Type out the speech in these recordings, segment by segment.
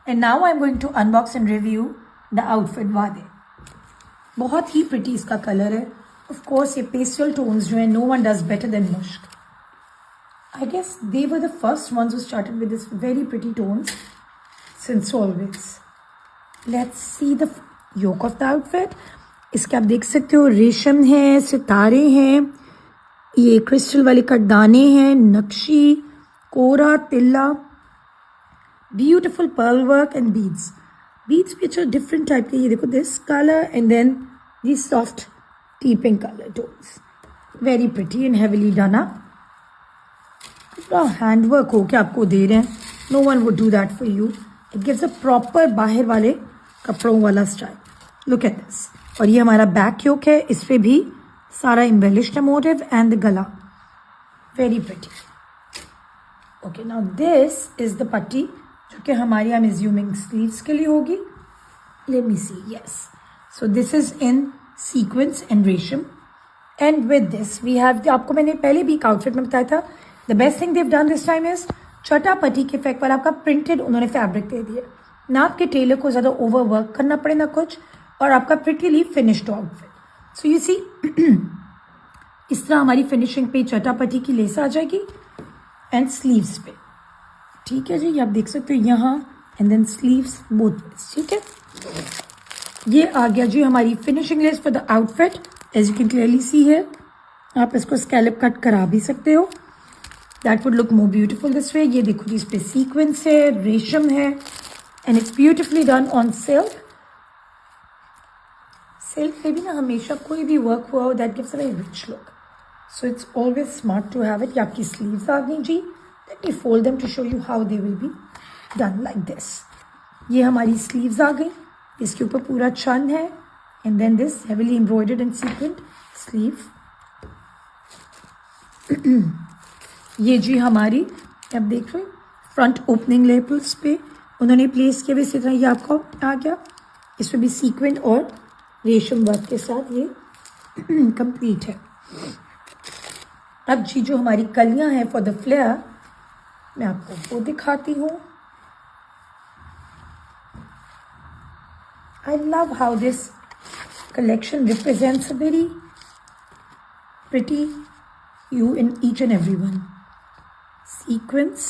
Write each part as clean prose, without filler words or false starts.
And now I'm going to unbox and review the outfit वादे. बहुत ही pretty इसका colour है. Of course ये pastel tones जो है no one does better than Mushk. I guess they were the first ones who started with this very pretty tones since always. Let's see the yoke of the outfit. इसके आप देख सकते हो रेशम है, सितारे हैं, ये क्रिस्टल वाले कटदाने हैं, नक्शी, कोरा, तिल्ला, beautiful pearl work and beads. Beads which are different type के, ये देखो this color and then these soft tea pink color tones. Very pretty and heavily done up. पूरा हैंडवर्क हो के आपको दे रहे हैं. No one would do that for you. It gives a proper बाहर वाले कपड़ों वाला स्टाइल. Look at this. और ये हमारा बैक योक है, इस पे भी सारा embellished motif and the गला. Very pretty. Okay, now this is the patti जो कि हमारी I'm assuming sleeves के लिए होगी. Let me see. Yes. So this is in sequins and रेशम. And with this we have आपको मैंने पहले भी एक आउटफिट में बताया था. The best thing they've done this time is छठा पट्टी के इफेक्ट वाला आपका प्रिंटेड उन्होंने फैब्रिक दे दिया. ना आपके टेलर को ज़्यादा ओवर वर्क करना पड़े ना कुछ, और आपका प्रिटीली finished outfit. So you see इस तरह हमारी फिनिशिंग पे छठा पट्टी की लेस आ जाएगी एंड स्लीव्स पे. ठीक है जी, ये आप देख सकते हो यहाँ एंड देन स्लीव्स बोथ. ठीक है, ये आ गया जी हमारी finishing lace for the outfit. As you can clearly see है, आप इसको स्कैलप कट करा भी सकते हो. That would look more beautiful this way. ये देखो जी, इस पे सीक्वेंस है, रेशम है and it's beautifully done on silk. Silk पे भी ना हमेशा कोई भी वर्क हुआ हो that gives a very rich look. So it's always smart to have it. ये आपकी स्लीव्स आ गई जी. Let me fold them to show you how they will be done like this. ये हमारी स्लीव्स आ गई, इसके ऊपर पूरा चन है and then this heavily embroidered and sequined sleeve. ये जी हमारी आप देख रहे हो फ्रंट ओपनिंग लेबल्स पे उन्होंने प्लेस किया. इसी तरह ये आपको आ गया, इसमें भी सीक्वेंट और रेशम वर्क के साथ ये कंप्लीट है. अब जी जो हमारी कलियां हैं फॉर द फ्लेयर, मैं आपको वो दिखाती हूँ. I love how this collection represents a very pretty you in each and every one. Sequence,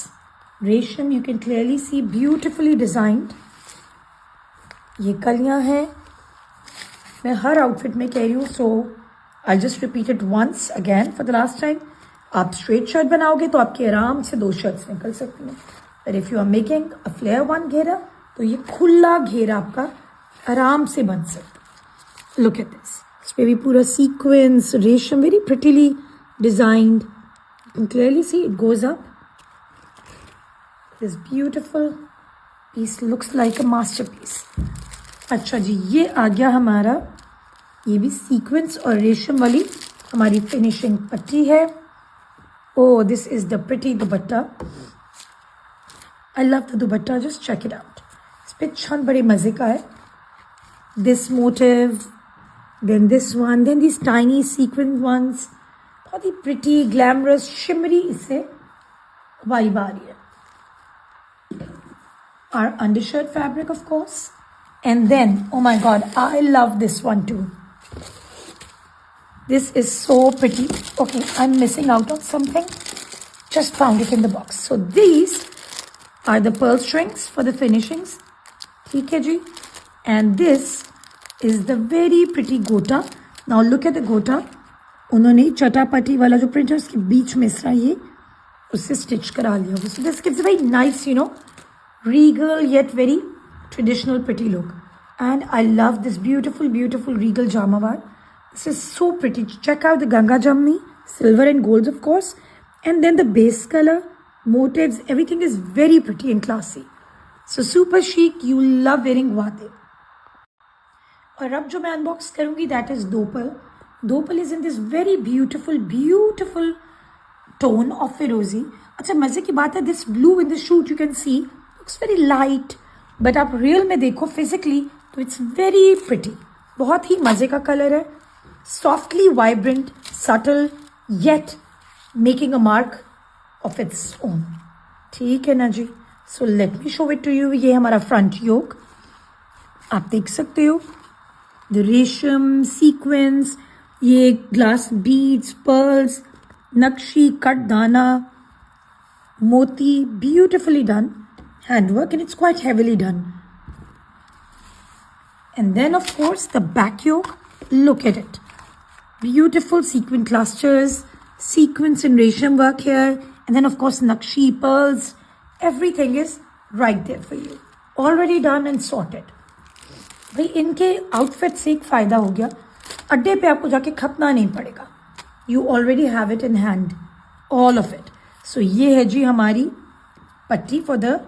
रेशम, you can clearly see beautifully designed. ये कलियां हैं. मैं हर आउटफिट में कह रही हूँ, so I'll just repeat it once again for the last time. आप स्ट्रेट शर्ट बनाओगे तो आपके आराम से 2 शर्ट्स निकल सकती हैं. But if you are making a flare one घेरा, तो ये खुला घेरा आपका आराम से बन सकता. Look at this. इस पे भी पूरा सीक्वेंस, रेशम, very prettily designed. You can clearly see it goes up. This beautiful piece looks like a masterpiece. अच्छा जी, ये आ गया हमारा, ये भी सीक्वेंस और रेशम वाली हमारी फिनिशिंग पट्टी है. Oh, this is the pretty dupatta. I love the dupatta. Just check it out. इस पे छन बड़े मजे का है. This motive, then this one, then these tiny sequin ones. बहुत ही प्रिटी, ग्लैमरस, शिमरी इससे वाइब आ रही है. Our undershirt fabric of course, and then oh my god, I love this one too. This is so pretty. Okay, I'm missing out on something. Just found it in the box. So these are the pearl strings for the finishings. ठीक है जी. And this is the very pretty gota. Now look at the gota. उन्होंने चटापटी वाला जो print है उसके बीच में इस तरह ये उससे स्टिच करा लिया होगा. So this gives a very nice, you know, regal yet very traditional pretty look. And I love this beautiful regal jamawar. This is so pretty. Check out the Ganga Jamni, silver and golds of course, and then the base color, motifs, everything is very pretty and classy. So super chic. You love wearing वादे. और अब जो मैं unbox करूँगी that is दोपल. दोपल is in this very beautiful tone of फिरोजी. अच्छा, मजे की बात है, this blue in the shoot you can see looks very light, but आप रियल में देखो फिजिकली तो it's very pretty. बहुत ही मजे का कलर है. Softly vibrant, subtle, yet making a mark of its own. ठीक है ना जी. So let me show it to you. ये हमारा फ्रंट योक, आप देख सकते हो. द रेशम सीक्वेंस, ये ग्लास बीड्स, पर्ल्स, नक्शी, कट दाना, मोती, beautifully done handwork, and it's quite heavily done. And then of course the back yoke, look at it, beautiful sequin clusters, sequins and resham work here, and then of course nakshi, pearls, everything is right there for you, already done and sorted. भाई इनके outfit से एक फ़ायदा हो गया, अड्डे पे आपको जाके खपना नहीं पड़ेगा. You already have it in hand, all of it. So ये है जी हमारी पट्टी for the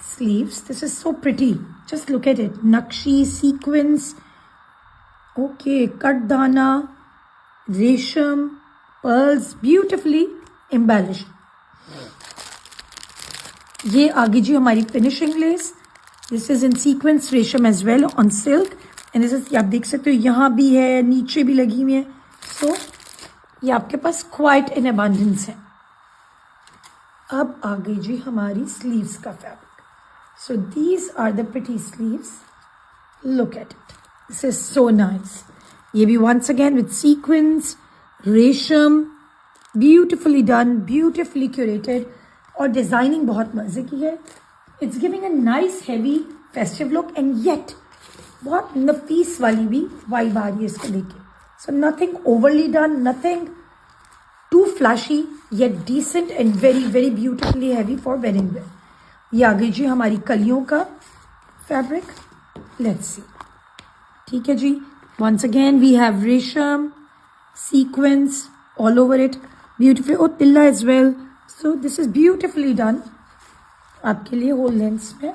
sleeves. This is so pretty, just look at it. नक्शी, सीक्वेंस, ओके, कट दाना, रेशम, पर्ल्स, ब्यूटिफुली एम्बेलिश्ड. ये आगे जी हमारी finishing lace. This is in sequence रेशम as well on silk, and this is, आप देख सकते हो यहाँ भी है, नीचे भी लगी हुई है. सो ये आपके पास क्वाइट इन अबंडेंस है. अब आ गई जी हमारी स्लीव्स का fabric. So these are the pretty sleeves, look at it. This is so nice. ये भी वंस अगेन विद सीक्वेंस, रेशम, ब्यूटिफुली डन, ब्यूटिफुली क्यूरेटेड, और डिजाइनिंग बहुत मजे की है. It's giving a nice heavy festive look, and yet बहुत नफीस वाली भी वाइब आ रही है इसको लेके. So nothing overly done, nothing too flashy, yet decent and very very beautifully heavy for wearing wear. ये आ गई जी हमारी कलियों का फैब्रिक. Let's see. ठीक है जी. वंस अगेन वी हैव रेशम, sequence all over it, beautiful, और तिल्ला as well. So this is beautifully done आपके लिए होल लेंथ्स में,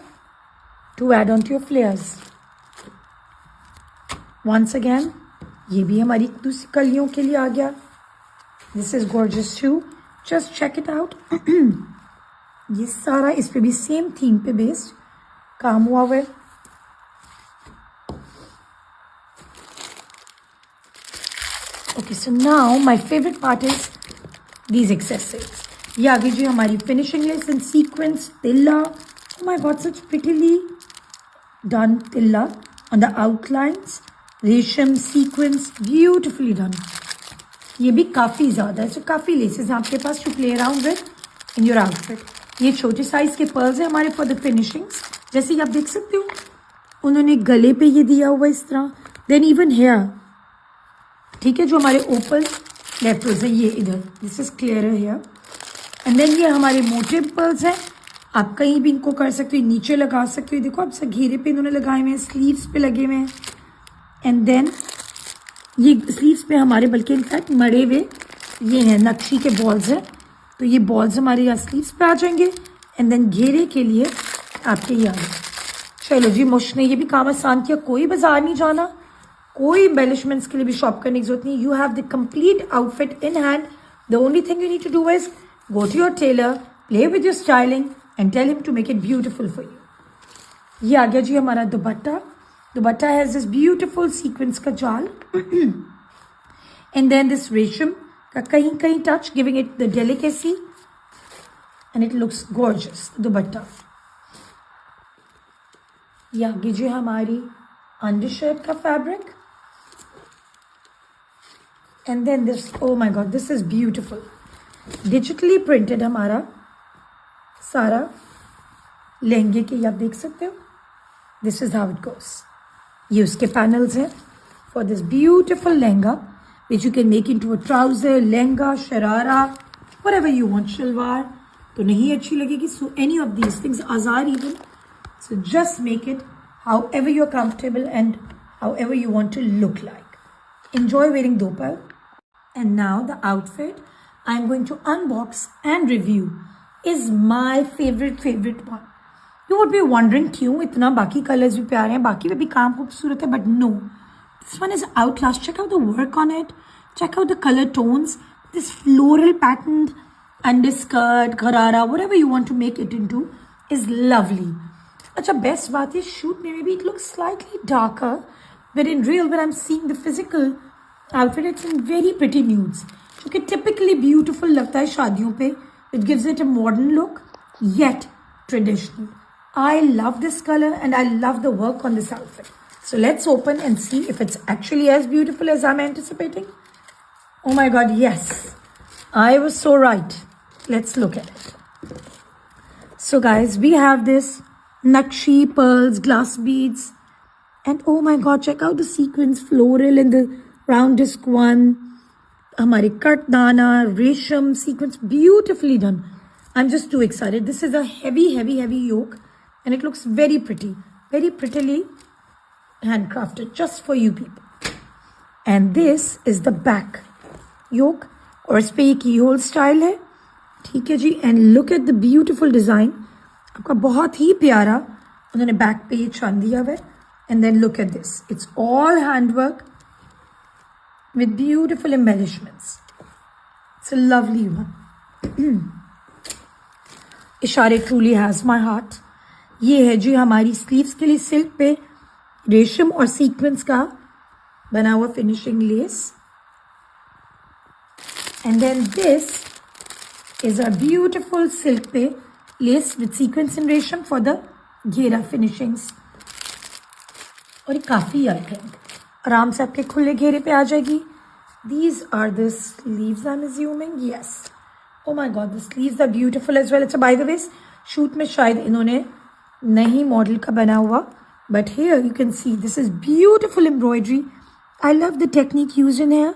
to add on to your flares. Once again ये भी हमारी दूसरी कलियों के लिए आ गया. This is gorgeous too, just check it out. ये सारा इस पे भी सेम थीम पे बेस्ड काम हुआ हुआ है. Okay, so now my favourite part is these accessories. ये आगे जी हमारी फिनिशिंग लेस इन सीक्वेंस, तिल्ला. Oh my god, such prettily done तिल्ला ऑन द आउटलाइंस, रेशम, सीक्वेंस, ब्यूटिफुली डन. ये भी काफ़ी ज़्यादा है, सो काफ़ी लेसेस हैं आपके पास to play around with in your outfit. ये छोटे साइज़ के पर्ल्स हैं हमारे फॉर द फिनिशिंग्स. जैसे कि आप देख सकते हो उन्होंने गले पे ये दिया हुआ इस तरह. देन इवन हेयर, ठीक है, जो हमारे ओपन लेफ्ट है ये इधर, this is clear here. And then ये हमारे मोटे पर्ल्स हैं, आप कहीं भी इनको कर सकते हो, नीचे लगा सकते हो. देखो आप सब घेरे पे इन्होंने लगाए हुए हैं, स्लीव्स पे लगे हुए हैं. एंड देन ये स्लीव्स पे हमारे बल्कि इनफैक्ट मड़े हुए ये हैं, नक्शी के बॉल्स हैं. तो ये बॉल्स हमारे यहाँ स्लीव्स पे आ जाएंगे. एंड देन घेरे के लिए आपके ये आ गए. चलो जी, मुश ने ये भी काम आसान किया. कोई बाजार नहीं जाना, कोई एम्बेलिशमेंट्स के लिए भी शॉप करने की जरूरत नहीं. You have the complete outfit in hand. The only thing you need to do is go to your tailor, play with your styling and tell him to make it beautiful for you. ये आ गया जी हमारा दुपट्टा. दुपट्टा has this beautiful sequence का जाल and then this रेशम का कहीं कहीं touch, giving it the delicacy and it looks gorgeous. दुपट्टा. ये आ गई जी हमारी undershirt का fabric and then this, oh my god, this is beautiful. Digitally printed हमारा सारा लहंगे के, आप देख सकते हो. This is how it goes. ये उसके पैनल्स हैं for this beautiful lehenga which you can make into a trouser, lehenga, sharara, whatever you want. Salwar तो नहीं अच्छी लगेगी. So any of these things, आजार even. So just make it however you are comfortable and however you want to look like. Enjoy wearing दोपहर. And now the outfit I'm going to unbox and review is my favorite one. You would be wondering क्यों इतना, बाकी colours भी प्यारे हैं, बाकी भी काम खूबसूरत है, but no, this one is outclassed. Check out the work on it. Check out the color tones. This floral pattern underskirt, gharara, whatever you want to make it into is lovely. अच्छा, best बात है shoot में भी it looks slightly darker, but in real when I'm seeing the physical outfit it's in very pretty nudes. क्योंकि typically beautiful लगता है शादियों पे. It gives it a modern look yet traditional. I love this color and I love the work on this outfit. So let's open and see if it's actually as beautiful as I'm anticipating. Oh my God, yes. I was so right. Let's look at it. So guys, we have this nakshi, pearls, glass beads. And oh my God, check out the sequins, floral in the round disc one. Hamare katdana, resham sequins, beautifully done. I'm just too excited. This is a heavy yoke and it looks very pretty, very prettily handcrafted just for you people. And this is the back yoke और इस पे ये keyhole style है, ठीक है जी. And look at the beautiful design. आपका बहुत ही प्यारा उन्होंने back पे ये छान दिया हुआ है. And then look at this. It's all handwork with beautiful embellishments. It's a lovely one. इशारे truly has my heart. ये है जी हमारी स्लीव्स के लिए सिल्क पे रेशम और सीक्वेंस का बना हुआ finishing less. And then this is a beautiful silk पे lace with sequins and रेशम for the घेरा finishings. और ये काफ़ी आई थिंक आराम से आपके खुले घेरे पे आ जाएगी. These are the sleeves I'm assuming. Yes. Oh my God, the sleeves are beautiful as well. अच्छा by the way, shoot में शायद इन्होंने नहीं मॉडल का बना हुआ, but here you can see this is beautiful embroidery. I love the technique used in here.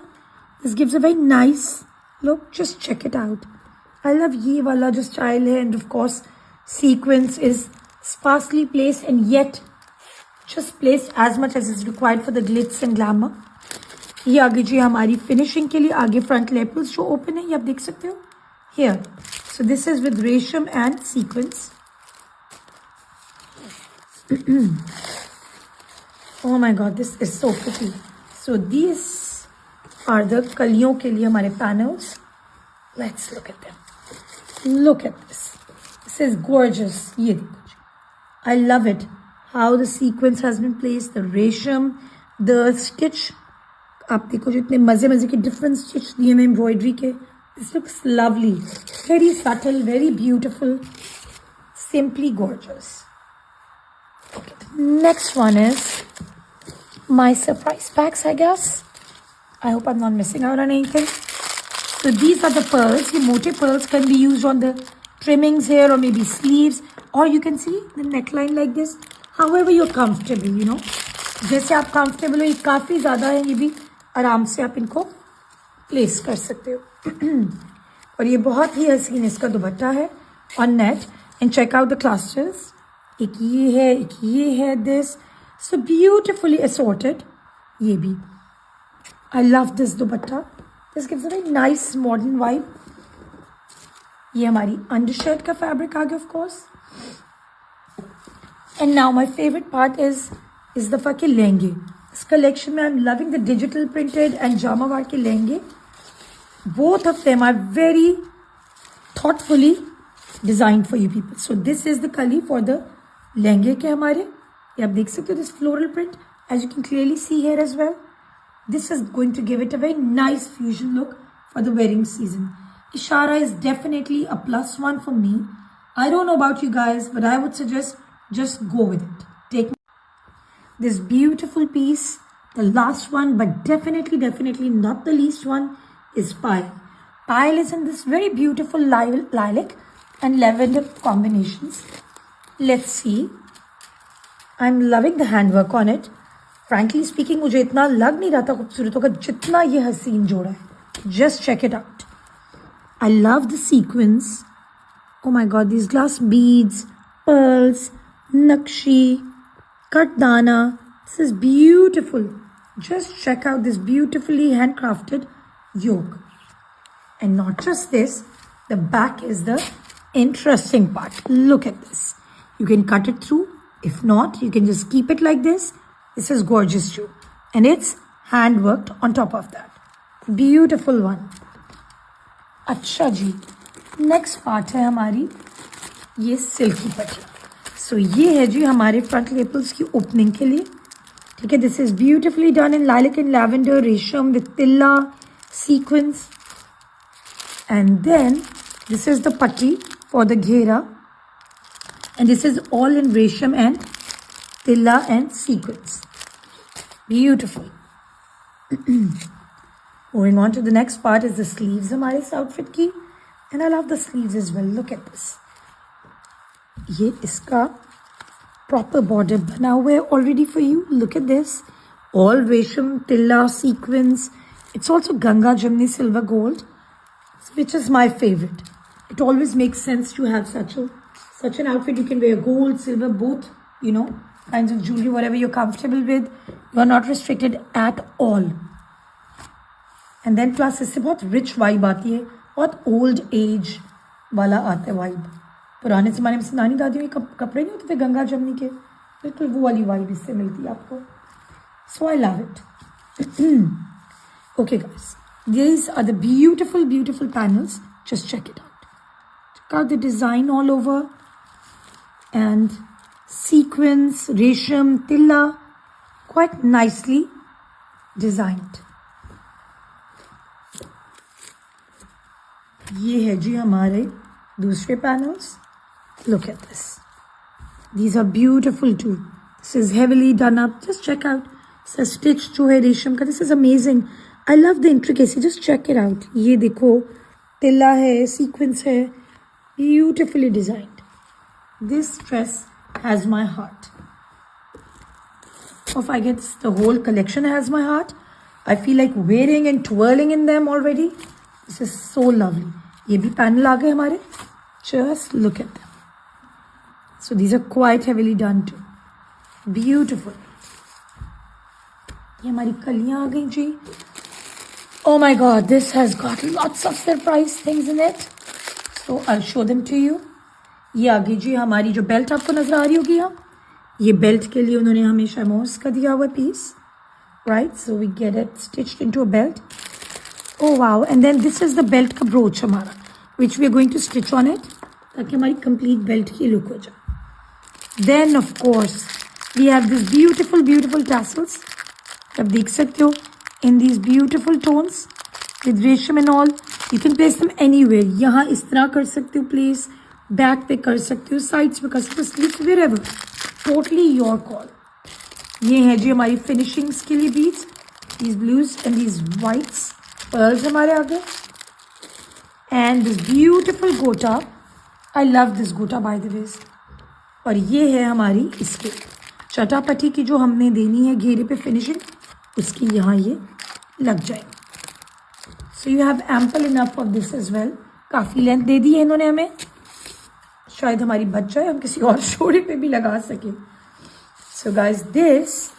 This gives a very nice look. Just check it out. I love ये वाला जो style है, and of course sequence is sparsely placed and yet just placed as much as is required for the glitz and glamour. ये आगे जी हमारी finishing के लिए आगे front lapels जो open है, ये आप देख सकते हो here. So this is with resham and sequins. Oh my God, this is so pretty. So these are the कलियों के लिए हमारे panels. Let's look at them. Look at this. This is gorgeous. ये देखो जी. I love it. How the sequence has been placed, the resham, the stitch. आप देखो जो इतने मजे के different stitch दिए हैं embroidery के. This looks lovely. Very subtle, very beautiful. Simply gorgeous. Okay, the next one is my surprise packs, I guess. I hope I'm not missing out on anything. So these are the pearls. The mote pearls can be used on the trimmings here or maybe sleeves, or you can see the neckline like this. However you're comfortable, you know. जैसे आप comfortable हो, ये काफ़ी ज़्यादा है, ये भी आराम से आप इनको place कर सकते हो. और ये बहुत ही हसीन इसका दुपट्टा है on net. And check out the clusters. एक ये है this. So beautifully assorted. ये भी. I love this dupatta. This gives a very nice modern vibe. ये हमारी undershirt का fabric आ गया, of course. And now my favorite part is the fucking लहंगे. इस collection में I'm loving the digital printed and Jamawar के लहंगे. Both of them are very thoughtfully designed for you people. So this is the kali for the लहंगे के हमारे. ये आप देख सकते हो this floral print, as you can clearly see here as well. This is going to give it a very nice fusion look for the wedding season. Ishara is definitely a plus one for me. I don't know about you guys, but I would suggest just go with it. Take this beautiful piece. The last one, but definitely not the least one, is Pile. Pile is in this very beautiful lilac and lavender combinations. Let's see. I'm loving the handwork on it. Frankly speaking, मुझे इतना लग नहीं रहा था खूबसूरत होगा जितना ये हसीन जोड़ा है. Just check it out. I love the sequins. Oh my God, these glass beads, pearls, nakshi, katdana. This is beautiful. Just check out this beautifully handcrafted yoke. And not just this, the back is the interesting part. Look at this. You can cut it through. If not, you can just keep it like this. This is gorgeous too. And it's hand worked on top of that. Beautiful one. अच्छा जी. Next part है हमारी ये silky पटिया. So ये है जी हमारे front lapels की opening के लिए. ठीक है. This is beautifully done in lilac and lavender, resham with tilla, sequins. And then this is the patti for the घेरा. And this is all in resham and tilla and sequins. Beautiful. Moving on to the next part is the sleeves हमारे इस outfit की. And I love the sleeves as well. Look at this. ये इसका proper border बना हुआ है already for you. Look at this. All resham, tilla, sequins. It's also Ganga Jamni silver gold, which is my favorite. It always makes sense to have such an outfit. You can wear gold, silver, both, kinds of jewelry, whatever you're comfortable with. You're not restricted at all. And then plus इससे बहुत rich vibe आती है, बहुत old age वाला आता है vibe. पुराने ज़माने में नानी दादियों के कपड़े नहीं होते थे गंगा जमनी के, बिल्कुल वो वाली vibe इससे मिलती है आपको. So I love it. Okay guys, these are the beautiful, beautiful panels. Just check it out. Check out the design all over. And sequins, resham, tilla, quite nicely designed. ये है जी हमारे दूसरे panels. Look at this. These are beautiful too. This is heavily done up. Just check out. It's a stitch जो है रेशम का. This is amazing. I love the intricacy. Just check it out. ये देखो, tilla है, sequins है, beautifully designed. This dress has my heart. If I get the whole collection has my heart. I feel like wearing and twirling in them already. This is so lovely. ये भी panel आ गए हमारे. Just look at them. So these are quite heavily done too. Beautiful. ये हमारी कलियां आ गई जी. Oh my god, this has got lots of surprise things in it. So I'll show them to you. ये आ गई जी हमारी जो बेल्ट आपको नजर आ रही होगी यहाँ. ये बेल्ट के लिए उन्होंने हमें शमोस का दिया हुआ piece. Right, so we get it stitched into a belt. Oh wow, and then this is the belt का brooch हमारा, which we are going to stitch on it ताकि हमारी complete belt की look हो जाए. Then of course we have these beautiful, beautiful tassels. आप देख सकते हो in these beautiful tones with resham and all. You can place them anywhere. यहाँ इस तरह कर सकते हो place, back पे कर सकते हो, sides पे कर सकते हो, sleeves wherever. Totally your call. ये है जी हमारी finishings के लिए beads. These blues and these whites. Pearls हमारे आगे. And this beautiful gota. I love this gota by the way. और ये है हमारी इसके चटापटी की जो हमने देनी है घेरे पे फिनिशिंग, उसकी यहाँ ये लग जाए. So you have ample enough of this as well. काफ़ी लेंथ दे दी है इन्होंने हमें, शायद हमारी बच जाए, हम किसी और शोरे पे भी लगा सके. So guys, this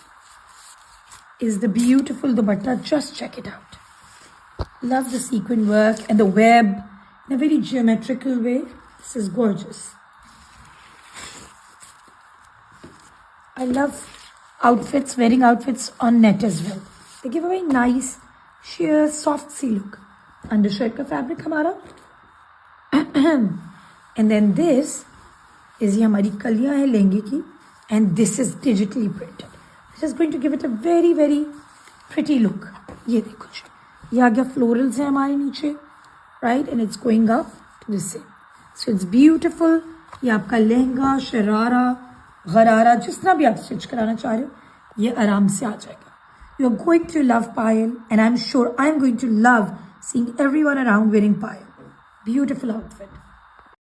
is the beautiful dupatta. Just check it out. Love the sequin work and the web in a very geometrical way. This is gorgeous. I love outfits, wearing outfits on net as well. They give a very nice, sheer, soft C look. Undershirt का fabric हमारा. And then this is ये हमारी कलियाँ हैं लहंगे की. And this is digitally printed. This is going to give it a very, very pretty look. ये देखो जी. ये आ गया florals है हमारे नीचे. Right? And it's going up to the same. So it's beautiful. ये आपका लहंगा, शरारा, गरारा, जिस तरह भी आप स्टिच कराना चाह रहे हो, ये आराम से आ जाएगा. You are going to love Payal, and I'm sure I'm going to love seeing everyone around wearing Payal. Beautiful outfit.